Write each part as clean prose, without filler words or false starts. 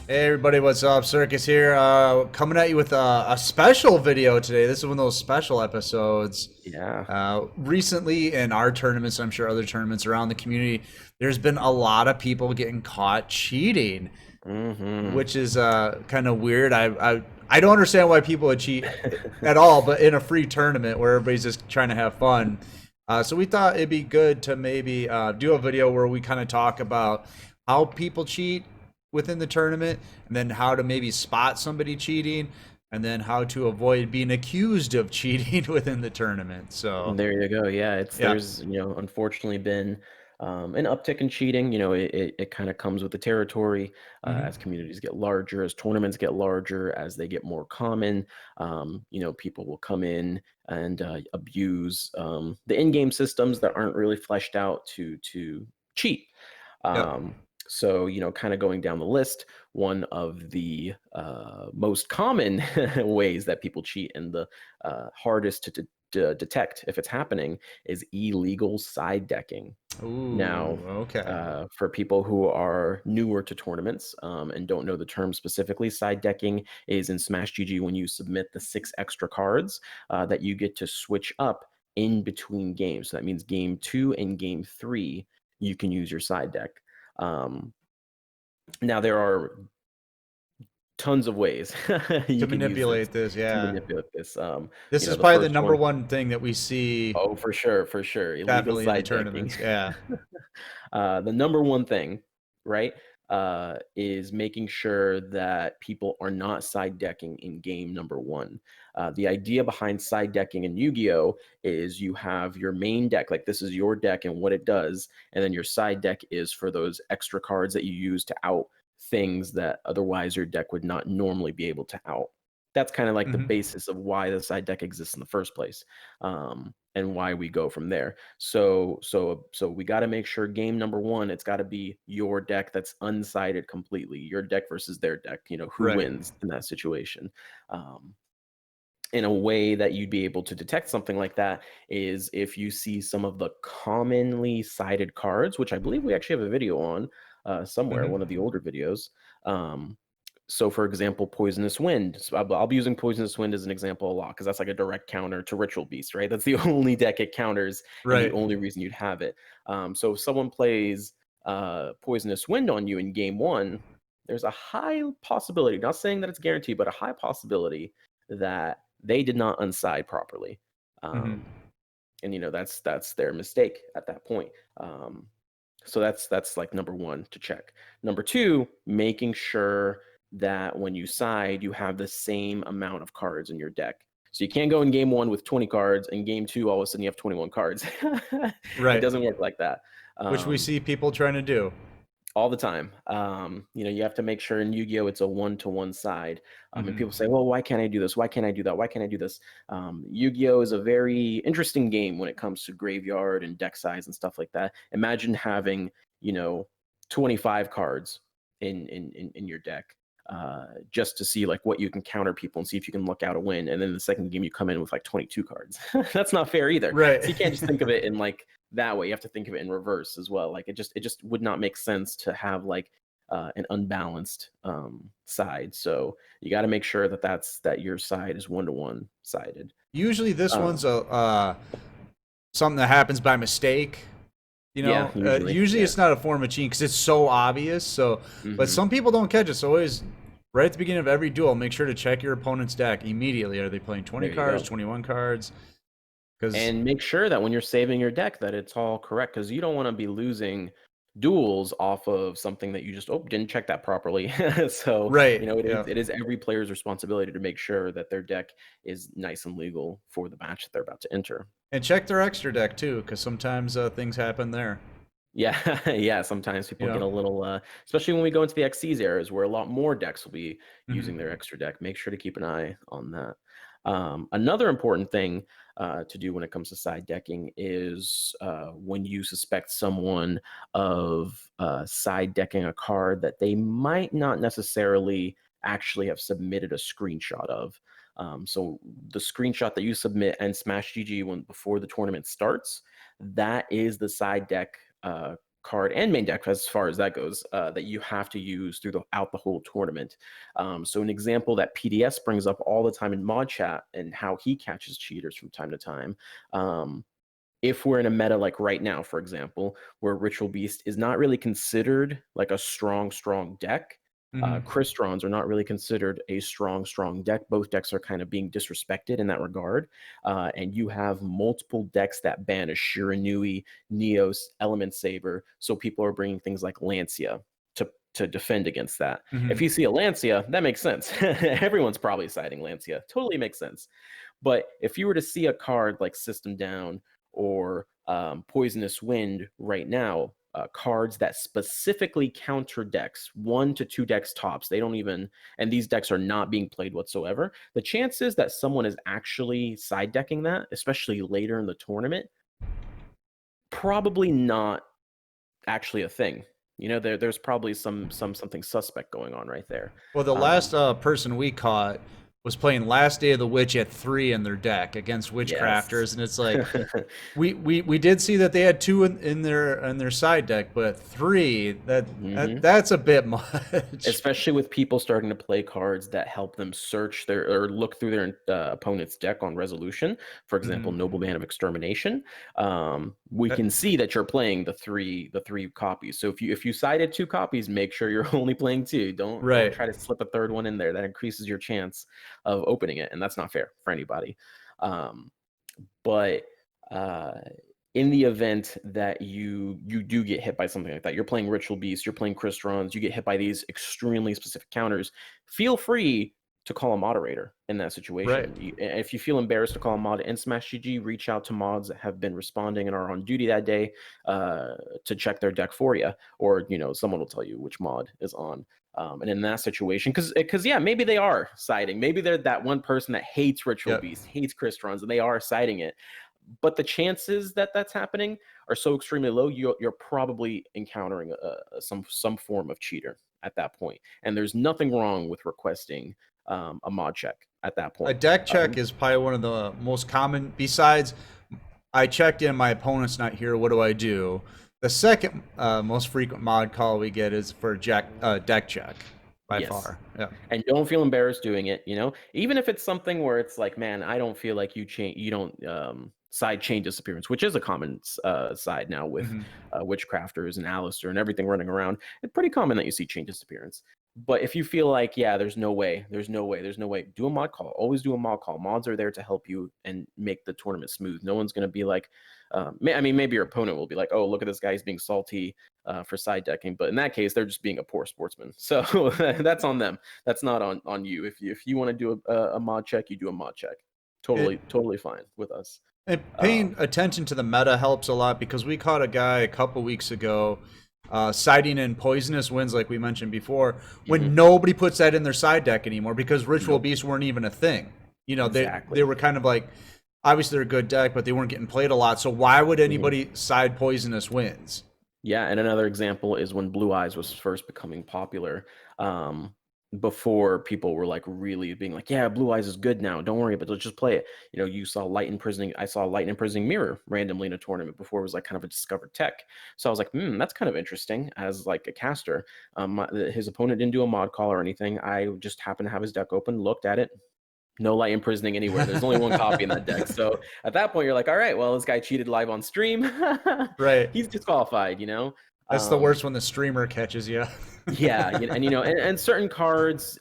Hey everybody, what's up? Circus here, coming at you with a special video today. This is one of those special episodes. Yeah. Recently in our tournaments, I'm sure other tournaments around the community, there's been a lot of people getting caught cheating, Mm-hmm. which is kind of weird. I don't understand why people would cheat at all, but in a free tournament where everybody's just trying to have fun. So we thought it'd be good to maybe do a video where we kind of talk about how people cheat within the tournament, and then how to maybe spot somebody cheating, and then how to avoid being accused of cheating within the tournament. So There you go. Yeah, it's yeah. there's unfortunately been an uptick in cheating. It kind of comes with the territory as Hmm. communities get larger, as tournaments get larger, as they get more common. People will come in and abuse the in-game systems that aren't really fleshed out to cheat. Yep. Kind of going down the list, one of the most common ways that people cheat and the hardest to detect if it's happening is illegal side decking. Ooh, Now, okay. for people who are newer to tournaments and don't know the term specifically, side decking is in Smash GG when you submit the 6 extra cards that you get to switch up in between games. So that means game 2 and game 3, you can use your side deck. Um, Now, there are tons of ways To you can use this manipulate this, to yeah. manipulate this. This is The probably the first number one, one thing that we see oh, for sure, illegal definitely in the side decking. tournaments. Yeah. The number one thing, right, is making sure that people are not side decking in game number one. The idea behind side decking in Yu-Gi-Oh is you have your main deck, like this is your deck and what it does, and then your side deck is for those extra cards that you use to out things that otherwise your deck would not normally be able to out. That's kind of like the Hmm. basis of why the side deck exists in the first place, and why we go from there. So we got to make sure game number one, it's got to be your deck that's unsided completely. Your deck versus their deck. Who Right. wins in that situation. Um, in a way that you'd be able to detect something like that is if you see some of the commonly cited cards, which I believe we actually have a video on somewhere, one of the Hmm. older videos. Um, so, for example, Poisonous Wind. So I'll be using Poisonous Wind as an example a lot because that's like a direct counter to Ritual Beast, right? That's the only deck it counters and the Right. only reason you'd have it. So, if someone plays Poisonous Wind on you in game one, there's a high possibility, not saying that it's guaranteed, but a high possibility that they did not unside properly. Hmm. Um, and that's their mistake at that point. So that's like number one to check. Number two, making sure that when you side, you have the same amount of cards in your deck. So you can't go in game one with 20 cards, and game two, all of a sudden you have 21 cards. It Right. doesn't work like that. Which we Um, see people trying to do. all the time. You have to make sure in Yu-Gi-Oh! It's a one-to-one side. And Hmm. people say, well, why can't I do this? Why can't I do that? Why can't I do this? Yu-Gi-Oh! Is a very interesting game when it comes to graveyard and deck size and stuff like that. Imagine having, you know, 25 cards in your deck. Just to see like what you can counter people and see if you can look out a win. And then the second game you come in with like 22 cards. That's not fair either. Right. So you can't just think of it in like that way. You have to think of it in reverse as well. Like it just would not make sense to have like an unbalanced side. So you got to make sure that your side is 1-to-1 sided. Usually this Um, one's a something that happens by mistake. yeah, usually, Usually yeah. it's not a form of cheating because it's so obvious. So, but Hmm. some people don't catch it. So always, right at the beginning of every duel, make sure to check your opponent's deck immediately. Are they playing 20 There you cards, go. 21 cards? Because And make sure that when you're saving your deck that it's all correct because you don't want to be losing duels off of something that you just didn't check that properly. So right, it is yeah, it is every player's responsibility to make sure that their deck is nice and legal for the match that they're about to enter. and check their extra deck too, because sometimes things happen there. Yeah, yeah. Sometimes You people get know. a little, especially when we go into the XCs eras where a lot more decks will be using their Hmm. extra deck. Make sure to keep an eye on that. Another important thing to do when it comes to side decking is when you suspect someone of side decking a card that they might not necessarily actually have submitted a screenshot of. So the screenshot that you submit and Smash GG when before the tournament starts, that is the side deck card and main deck, as far as that goes, that you have to use throughout the whole tournament. So an example that PDS brings up all the time in mod chat and how he catches cheaters from time to time. If we're in a meta like right now, for example, where Ritual Beast is not really considered like a strong deck, Cristrons are not really considered a strong deck. Both decks are kind of being disrespected in that regard. And you have multiple decks that ban a Shiranui, Neos, Element Saber. So people are bringing things like Lancia to defend against that. If you see a Lancia, that makes sense. Everyone's probably siding Lancia. Totally makes sense. But if you were to see a card like System Down or Poisonous Wind right now, cards that specifically counter decks, 1 to 2 decks tops, they don't even, and these decks are not being played whatsoever, the chances that someone is actually side decking that, especially later in the tournament, probably not actually a thing. You know, there's probably something suspect going on right there. Well, the last person we caught was playing Last Day of the Witch at 3 in their deck against Witchcrafters, and it's like we did see that they had 2 in their side deck, but 3 that's a bit much. Especially with people starting to play cards that help them search or look through their opponent's deck on resolution. For example, Noble Band of Extermination. We can see that you're playing the three copies. So if you sided 2 copies, make sure you're only playing 2. Don't try to slip a third one in there. That increases your chance of opening it, and that's not fair for anybody. But in the event that you do get hit by something like that, you're playing Ritual Beast, you're playing Cristrons, you get hit by these extremely specific counters, feel free to call a moderator in that situation. If you feel embarrassed to call a mod in Smash GG, reach out to mods that have been responding and are on duty that day to check their deck for you, or someone will tell you which mod is on. And in that situation, because yeah, maybe they are siding. Maybe they're that one person that hates Ritual Beast, hates Cristrons, and they are siding it. But the chances that that's happening are so extremely low. You're probably encountering some form of cheater at that point, and there's nothing wrong with requesting a mod check at that point. A deck check is probably one of the most common. Besides, I checked in, my opponent's not here. What do I do? The second most frequent mod call we get is for deck check by far. Yeah. And don't feel embarrassed doing it. Even if it's something where it's like, man, I don't feel like you don't side chain disappearance, which is a common side now with Witchcrafters and Alistair and everything running around. It's pretty common that you see chain disappearance. But if you feel like, yeah, there's no way, do a mod call. Always do a mod call. Mods are there to help you and make the tournament smooth. No one's going to be like, maybe your opponent will be like, oh, look at this guy, he's being salty for side decking. But in that case, they're just being a poor sportsman. So that's on them. That's not on you. If you want to do a mod check, you do a mod check. Totally fine with us. And paying attention to the meta helps a lot, because we caught a guy a couple weeks ago siding in Poisonous Winds, like we mentioned before, when nobody puts that in their side deck anymore, because Ritual Beasts weren't even a thing. They were kind of like, obviously they're a good deck, but they weren't getting played a lot. So why would anybody side Poisonous Winds? Yeah, and another example is when Blue Eyes was first becoming popular. Before people were like really being like, yeah, Blue Eyes is good now, don't worry, but let's just play it. You saw Light Imprisoning. I saw Light Imprisoning Mirror randomly in a tournament before it was like kind of a discovered tech. So I was like, that's kind of interesting as like a caster. His opponent didn't do a mod call or anything. I just happened to have his deck open, looked at it. No Light Imprisoning anywhere. There's only one copy in that deck. So at that point, you're like, all right, well, this guy cheated live on stream. Right. He's disqualified, That's the worst when the streamer catches you. Yeah, and certain cards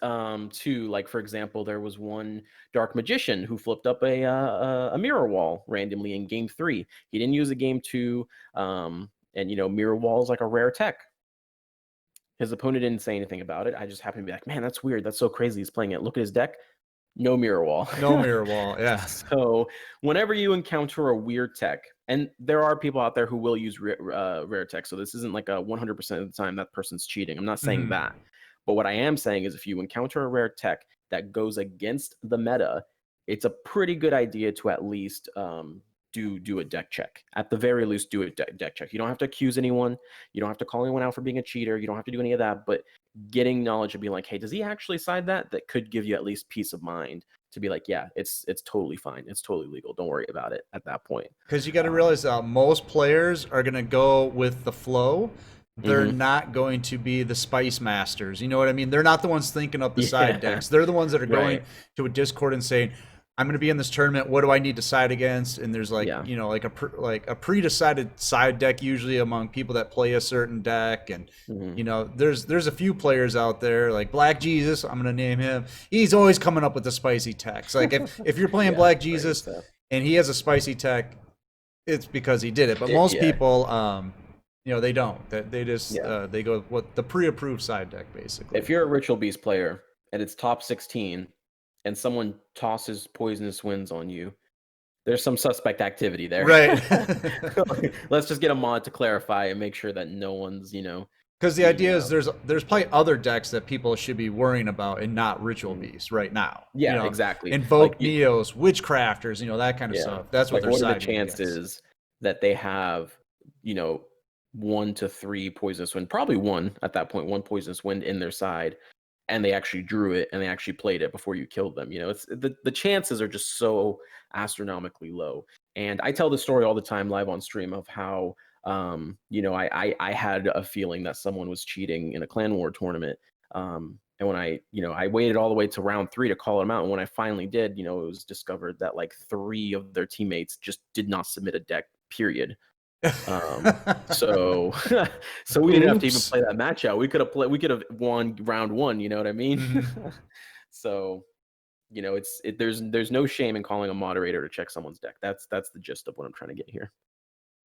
too. Like for example, there was one Dark Magician who flipped up a mirror wall randomly in game 3. He didn't use a game 2, and mirror wall is like a rare tech. His opponent didn't say anything about it. I just happened to be like, man, that's weird. That's so crazy. He's playing it. Look at his deck. No mirror wall. No mirror wall, yeah. So whenever you encounter a weird tech, and there are people out there who will use rare tech, so this isn't like a 100% of the time that person's cheating. I'm not saying that. But what I am saying is if you encounter a rare tech that goes against the meta, it's a pretty good idea to at least do a deck check. At the very least, do a deck check. You don't have to accuse anyone. You don't have to call anyone out for being a cheater. You don't have to do any of that. But getting knowledge and being like, hey, does he actually side that? That could give you at least peace of mind to be like, yeah, it's totally fine, it's totally legal, don't worry about it at that point. Because you got to Um, realize most players are going to go with the flow. They're mhm. not going to be the spice masters. You know what I mean? They're not the ones thinking up the side Yeah, decks. They're the ones that are going right. to a Discord and saying, "I'm going to be in this tournament. What do I need to side against?" And there's like Yeah. like a pre-decided side deck usually among people that play a certain deck. And Hmm. there's a few players out there like Black Jesus. I'm going to name him. He's always coming up with the spicy techs. Like if you're playing Yeah, Black great Jesus stuff. and he has a spicy tech, it's because he did it. But most Yeah, people, they don't. That they just yeah. they go with what the pre-approved side deck basically. If you're a Ritual Beast player and it's top 16 and someone tosses Poisonous Winds on you, there's some suspect activity there. Right. Let's just get a mod to clarify and make sure that no one's, Because the being idea is there's probably other decks that people should be worrying about and not Ritual mhm. Beasts right now. Yeah, exactly. Invoke Neos, Witchcrafters, that kind of Yeah. stuff. That's what Like, they're what are the siding against. chances that they have, you know, 1 to 3 Poisonous Wind, probably 1 at that point, 1 Poisonous Wind in their side, and they actually drew it and they actually played it before you killed them. It's the chances are just so astronomically low. And I tell the story all the time live on stream of how, I had a feeling that someone was cheating in a Clan War tournament. And when I waited all the way to round 3 to call them out. And when I finally did, it was discovered that like 3 of their teammates just did not submit a deck, period. So so we didn't have to even Oops. play that match out. We could have won round 1, you know what I mean? Hmm. So, there's no shame in calling a moderator to check someone's deck. That's the gist of what I'm trying to get here.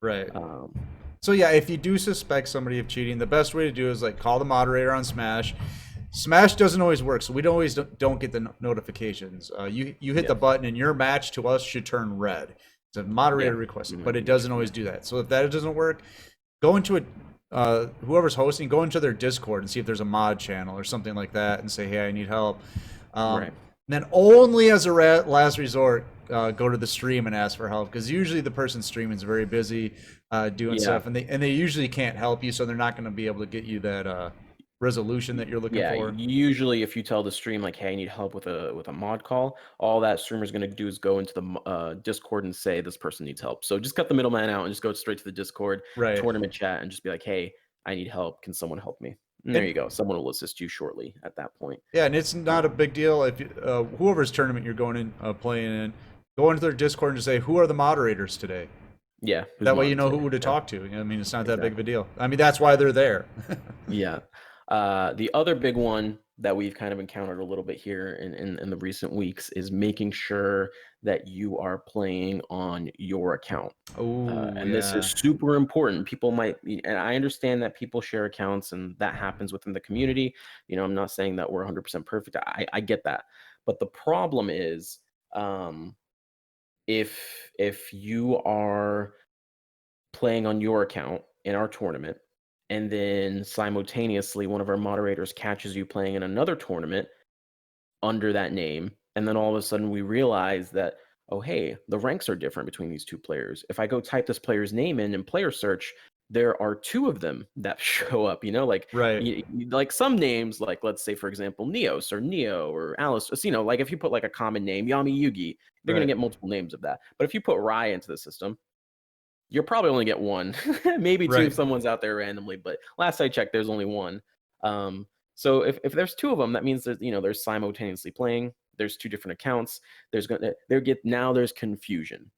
Right. Um, So yeah, if you do suspect somebody of cheating, the best way to do is like call the moderator on Smash. Smash doesn't always work, so we don't get the notifications. You hit yeah, the button and your match to us should turn red. It's a yeah. moderator requested, but it Makes doesn't always do that. So if that doesn't work, go into whoever's hosting, go into their Discord and see if there's a mod channel or something like that, and say, hey, I need help. Right. Then only as a last resort, go to the stream and ask for help, because usually the person streaming is very busy doing Yeah. stuff, and they usually can't help you, so they're not going to be able to get you that resolution that you're looking Yeah, for. usually if you tell the stream like, "Hey, I need help with a mod call," all that streamer's gonna do is go into the Discord and say this person needs help. So just cut the middleman out and just go straight to the Discord Right. tournament chat and just be like, "Hey, I need help. Can someone help me?" And there And you go. Someone will assist you shortly at that point. yeah, and it's not a Um, big deal if whoever's tournament you're going in playing in, go into their Discord and just say, who are the moderators today? yeah, who's That way you modding know today? who to Yeah, talk to. I mean, it's not that big of a exactly. deal. I mean, that's why they're there. Yeah. The other big one that we've kind of encountered a little bit here in the recent weeks is making sure that you are playing on your account. Oh And this is yeah. super important. People and I understand that people share accounts and that happens within the community. I'm not saying that we're 100% perfect. I get that. But the problem is, um, if you are playing on your account in our tournament, and then simultaneously one of our moderators catches you playing in another tournament under that name, and then all of a sudden we realize that, oh hey, the ranks are different between these two players. If I go type this player's name in player search, there are 2 of them that show up. Like Right. like some names, like let's say for example Neos or Neo or Alice. Like if you put like a common name, Yami Yugi, they're gonna Right. get multiple names of that. But if you put Rai into the system, you'll probably only get 1, maybe 2 if Right. someone's out there randomly, but last I checked, there's only 1. So if there's 2 of them, that means that, they're simultaneously playing. There's 2 different accounts. There's confusion.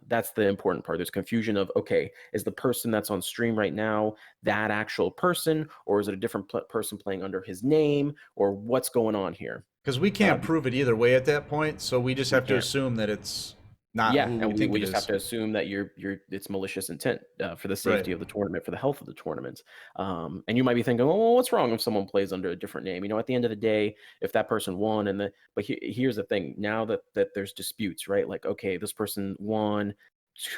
That's the important part. There's confusion of, okay, is the person that's on stream right now that actual person, or is it a different person playing under his name, or what's going on here? Because we can't prove it either way at that point, so we just We have to can't. assume that it's not Yeah, who we and we, think we it just have is. to assume that it's malicious intent for the Right. safety of the tournament, for the health of the tournament. And you might be thinking, well, what's wrong if someone plays under a different name? At the end of the day, if that person won, but here's the thing: now that there's disputes, right? Like, okay, this person won,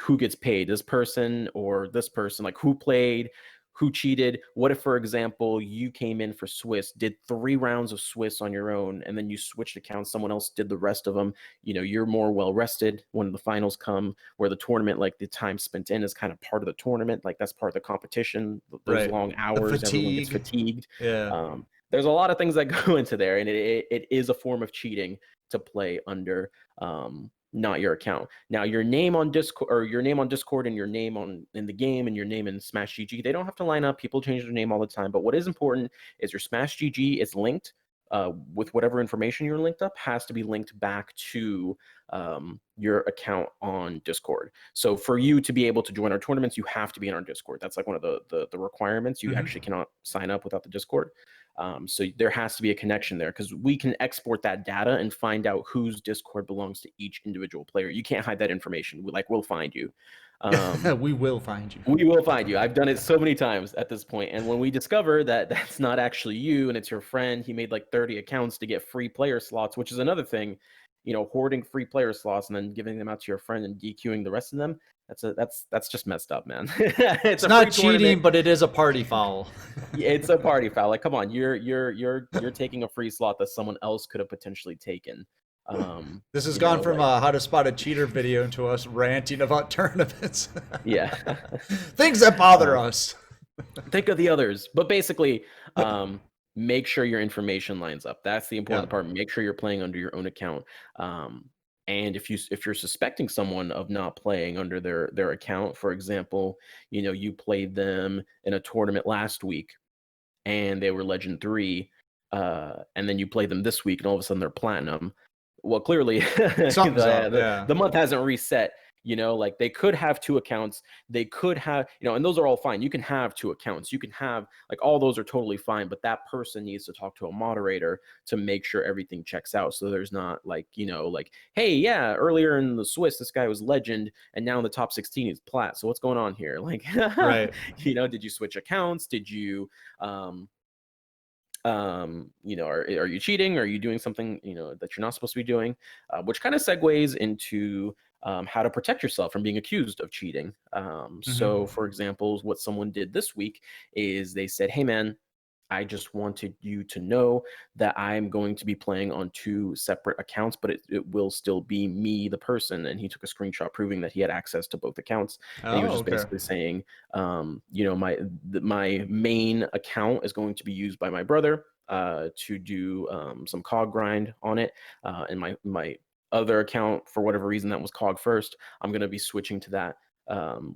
who gets paid? This person or this person? Like, who played? Who cheated? What if, for example, you came in for Swiss, did 3 rounds of Swiss on your own, and then you switched accounts, someone else did the rest of them? You're more well rested when the finals come, where the tournament, like the time spent in is kind of part of the tournament. Like that's part of the competition. Those Right. long The hours, everyone gets fatigue. fatigued. Yeah. there's a lot of things that go into there, and it is a form of cheating to play under not your account. Now, your name on Discord, or your name on Discord, and your name in the game, and your name in Smash GG, they don't have to line up. People change their name all the time, but what is important is your Smash GG is linked with whatever information you're linked up, has to be linked back to your account on Discord. So for you to be able to join our tournaments, you have to be in our Discord. That's like one of the requirements. You actually cannot sign up without the Discord. So there has to be a connection there, because we can export that data and find out whose Discord belongs to each individual player. You can't hide that information. We'll find you. We will find you. We will find you. I've done it so many times at this point. And when we discover that that's not actually you and it's your friend, he made like 30 accounts to get free player slots, which is another thing, hoarding free player slots and then giving them out to your friend and DQing the rest of them. That's just messed up, man. It's not cheating, but it is a party foul. It's a party foul. Like, come on, you're taking a free slot that someone else could have potentially taken. This has gone from a how to spot a cheater video into us ranting about tournaments. Yeah. Things that bother us. Think of the others. But basically, make sure your information lines up. That's the important part. Make sure you're playing under your own account. And if you're suspecting someone of not playing under their account, for example, you played them in a tournament last week and they were Legend 3, and then you play them this week and all of a sudden they're Platinum. Well, clearly the month hasn't reset. Like they could have 2 accounts. They could have, and those are all fine. You can have 2 accounts. You can have, like, all those are totally fine, but that person needs to talk to a moderator to make sure everything checks out. So there's not like, like, hey, yeah, earlier in the Swiss, this guy was Legend and now in the top 16 he's Plat. So what's going on here? Like, right. Did you switch accounts? Did you, are you cheating? Are you doing something, that you're not supposed to be doing? Which kind of segues into how to protect yourself from being accused of cheating. So, for example, what someone did this week is they said, hey, man, I just wanted you to know that I'm going to be playing on 2 separate accounts, but it will still be me, the person. And he took a screenshot proving that he had access to both accounts. And he was just basically saying, my main account is going to be used by my brother to do some cog grind on it. And my other account, for whatever reason, that was cog first, I'm going to be switching to that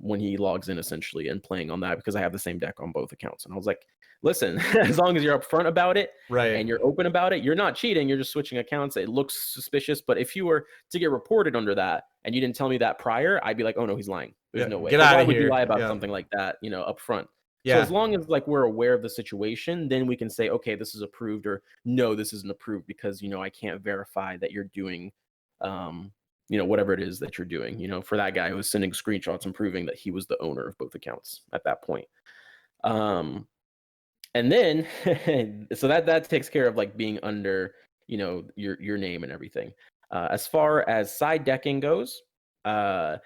when he logs in, essentially, and playing on that because I have the same deck on both accounts. And I was like, listen, as long as you're upfront about it, right, and you're open about it, you're not cheating. You're just switching accounts. It looks suspicious, but if you were to get reported under that and you didn't tell me that prior, I'd be like, oh no, he's lying. There's no way. Get out Why of would here. you lie about something like that, up front? So as long as like we're aware of the situation, then we can say, okay, this is approved, or no, this isn't approved because I can't verify that you're doing whatever it is that you're doing. For that guy who was sending screenshots and proving that he was the owner of both accounts at that point. And then so that takes care of like being under your name and everything. As far as side decking goes, I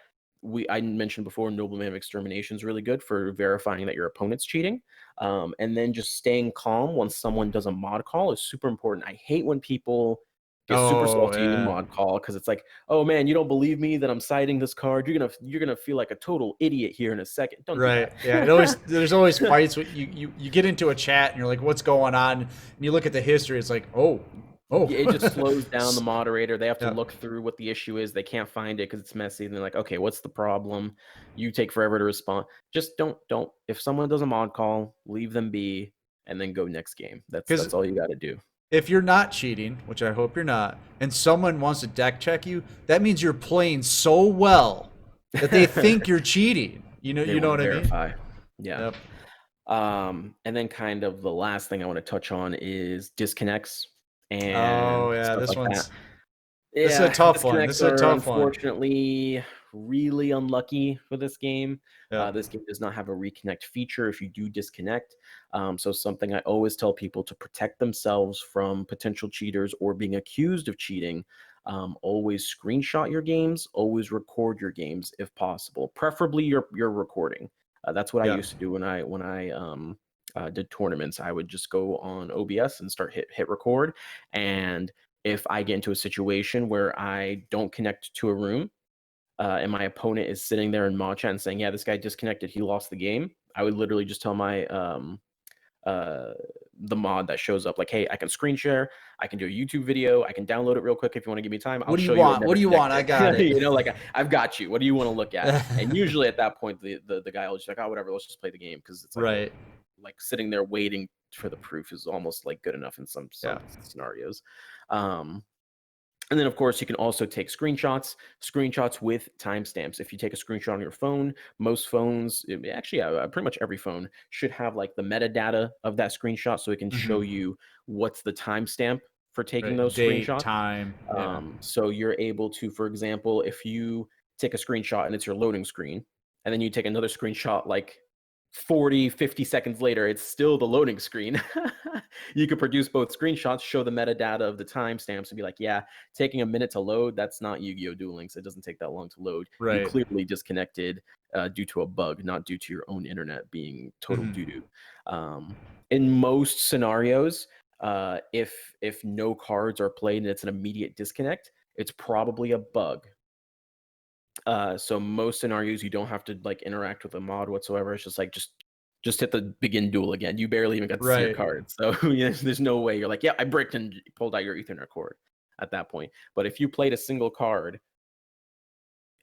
mentioned before, Nobleman of Extermination is really good for verifying that your opponent's cheating. And then just staying calm when someone does a mod call is super important. I hate when people get super salty in mod call because it's like, oh man, you don't believe me that I'm citing this card. You're gonna feel like a total idiot here in a second. Don't do that. Yeah. There's always fights. You get into a chat and you're like, what's going on? And you look at the history. It's like, oh. It just slows down the moderator. They have to look through what the issue is. They can't find it because it's messy. And they're like, okay, what's the problem? You take forever to respond. Just don't. If someone does a mod call, leave them be, and then go next game. That's all you got to do. If you're not cheating, which I hope you're not, and someone wants to deck check you, that means you're playing so well that they think you're cheating. You know what verify. I mean? Yeah. Yep. And then kind of the last thing I want to touch on is disconnects. And this like one's this is a tough one. This is a tough one. Unfortunately, really unlucky for this game. This game does not have a reconnect feature if you do disconnect. So something I always tell people to protect themselves from potential cheaters or being accused of cheating. Always screenshot your games. Always record your games if possible. Preferably you're recording. That's what I used to do when I did tournaments. I would just go on OBS and start hit record. And if I get into a situation where I don't connect to a room and my opponent is sitting there in mod chat and saying, yeah, this guy disconnected, he lost the game, I would literally just tell my the mod that shows up like, hey, I can screen share, I can do a YouTube video, I can download it real quick if you want to give me time. I'll What do you show you want? it What never do you want? I got connected. it. You know, like I've got you. What do you want to look at? And usually at that point, the guy will just like, oh, whatever, let's just play the game, because it's like Right. like sitting there waiting for the proof is almost like good enough in some scenarios. And then, of course, you can also take screenshots with timestamps. If you take a screenshot on your phone, most phones, actually, pretty much every phone should have like the metadata of that screenshot, so it can show you what's the timestamp for taking those Date, screenshots. time. Yeah. So you're able to, for example, if you take a screenshot and it's your loading screen, and then you take another screenshot like 40, 50 seconds later, it's still the loading screen. You could produce both screenshots, show the metadata of the timestamps, and be like, yeah, taking a minute to load, that's not Yu-Gi-Oh! Duel Links. It doesn't take that long to load. You Right. clearly disconnected due to a bug, not due to your own internet being total doo-doo. In most scenarios, if no cards are played and it's an immediate disconnect, it's probably a bug. So most scenarios you don't have to like interact with a mod whatsoever. It's just like just hit the begin duel again. You barely even got to see your cards. So there's no way you're like, yeah, I bricked and pulled out your Ethernet cord at that point. But if you played a single card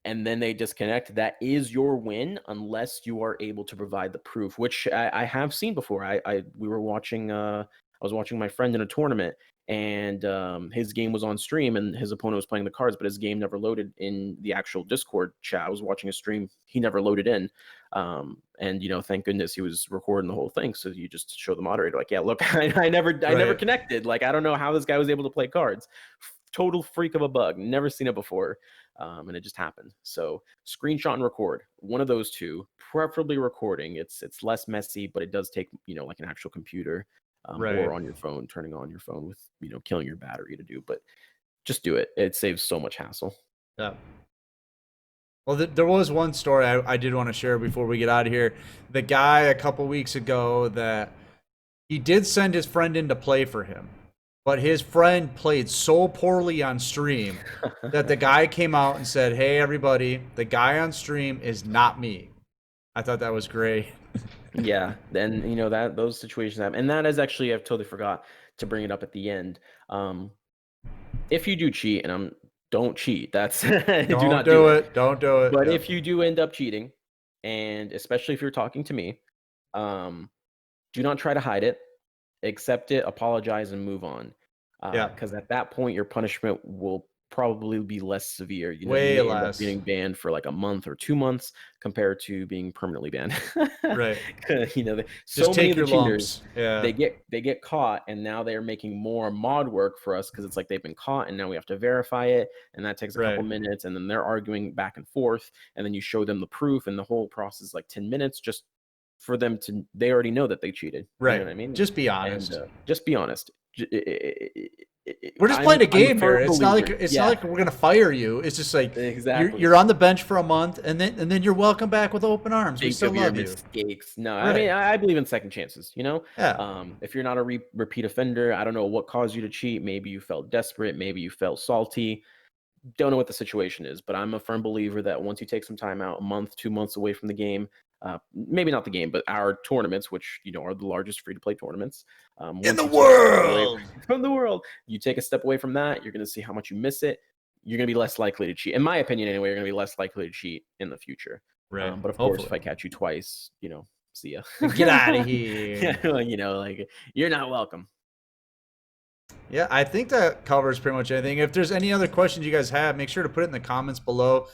and then they disconnect, that is your win unless you are able to provide the proof, which I have seen before. We were watching I was watching my friend in a tournament, and his game was on stream and his opponent was playing the cards, but his game never loaded in the actual Discord chat. I was watching a stream, he never loaded in. And thank goodness he was recording the whole thing. So you just show the moderator like, yeah, look, I never connected. Like, I don't know how this guy was able to play cards. Total freak of a bug. Never seen it before. And it just happened. So screenshot and record, one of those two, preferably recording. It's less messy, but it does take, like an actual computer. Or on your phone, turning on your phone with, killing your battery to do, but just do it. It saves so much hassle. Yeah. Well, there was one story I did want to share before we get out of here. The guy a couple weeks ago that he did send his friend in to play for him, but his friend played so poorly on stream that the guy came out and said, hey, everybody, the guy on stream is not me. I thought that was great. Yeah, then that those situations happen, and that is actually, I've totally forgot to bring it up at the end. If you do cheat, and don't cheat. That's do not do it. Don't do it. But if you do end up cheating, and especially if you're talking to me, do not try to hide it. Accept it, apologize, and move on. Because at that point, your punishment will probably be less severe. You may end up getting banned for like a month or 2 months compared to being permanently banned. Right. So many of the cheaters, they get caught, and now they're making more mod work for us because it's like they've been caught, and now we have to verify it, and that takes a couple minutes, and then they're arguing back and forth, and then you show them the proof, and the whole process is like 10 minutes just for them to. They already know that they cheated. Right. You know what I mean? Just be honest. And, just be honest. We're just playing a game here. It's not like we're gonna fire you. It's just like you're on the bench for a month, and then you're welcome back with open arms. We still love you. Mistakes. No, I mean, I believe in second chances. Yeah. If you're not a repeat offender, I don't know what caused you to cheat. Maybe you felt desperate. Maybe you felt salty. Don't know what the situation is, but I'm a firm believer that once you take some time out, a month, 2 months away from the game, maybe not the game, but our tournaments, which are the largest free-to-play tournaments in the world, from the world, you take a step away from that, you're going to see how much you miss it. You're going to be less likely to cheat. In my opinion, anyway, you're going to be less likely to cheat in the future. Right. But of course, if I catch you twice, see ya. Get out of here. Like, you're not welcome. Yeah, I think that covers pretty much anything. If there's any other questions you guys have, make sure to put it in the comments below,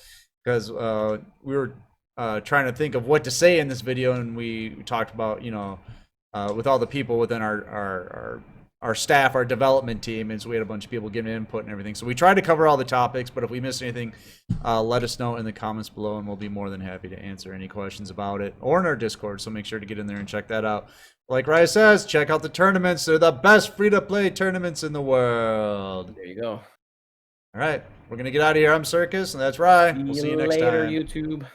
because we were trying to think of what to say in this video, and we talked about with all the people within our staff, our development team, and so we had a bunch of people giving input and everything. So we tried to cover all the topics, but if we missed anything, let us know in the comments below, and we'll be more than happy to answer any questions about it, or in our Discord. So make sure to get in there and check that out. Like Ryan says, check out the tournaments. They're the best free-to-play tournaments in the world. There you go. All right, we're gonna get out of here. I'm Circus, and that's Ryan. We'll see you next time. YouTube.